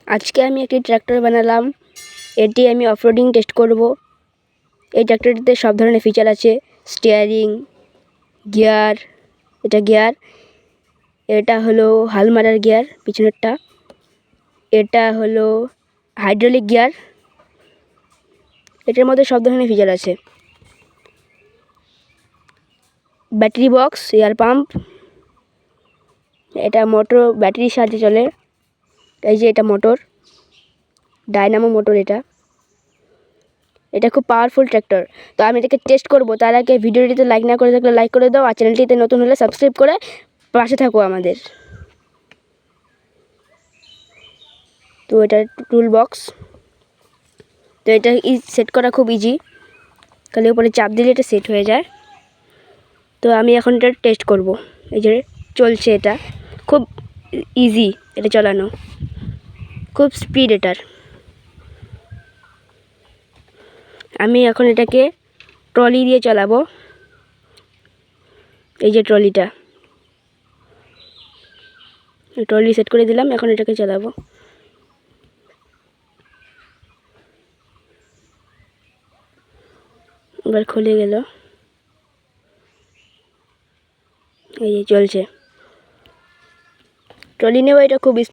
আজকে আমি একটি ট্র্যাক্টর বানালাম। এটি আমি অফরোডিং টেস্ট করব। এই ট্র্যাক্টরটিতে সব ধরনের ফিচার আছে, স্টিয়ারিং, গিয়ার, এটা গিয়ার, এটা হলো হাল মারার গিয়ার পিছনেরটা, এটা হলো হাইড্রোলিক গিয়ার। এটার মধ্যে সব ধরনের ফিচার আছে। ব্যাটারি বক্স, এয়ার পাম্প, এটা মোটর, ব্যাটারির সাহায্যে চলে। এই যে এটা মোটর, ডায়নামো মোটর। এটা খুব পাওয়ারফুল ট্র্যাক্টর। তো আমি এটাকে টেস্ট করব। তার আগে ভিডিওটিতে লাইক না করে থাকলে লাইক করে দাও, আর চ্যানেলটিতে নতুন হলে সাবস্ক্রাইব করে পাশে থাকো আমাদের। তো এটা টুল বক্স। তো এটা সেট করা খুব ইজি, খালি উপরে চাপ দিলে এটা সেট হয়ে যায়। তো আমি এখন এটা টেস্ট করব। এই যে চলছে, এটা খুব ইজি, এটা চালানো খুব স্পিড এটার। আমি এখন এটাকে ট্রলি দিয়ে চালাবো। এই যে ট্রলিটা, ট্রলি সেট করে দিলাম, এখন এটাকে চালাবো। এবার খুলে গেল, এই যে চলছে। ট্রলি নেওয়া এটা খুব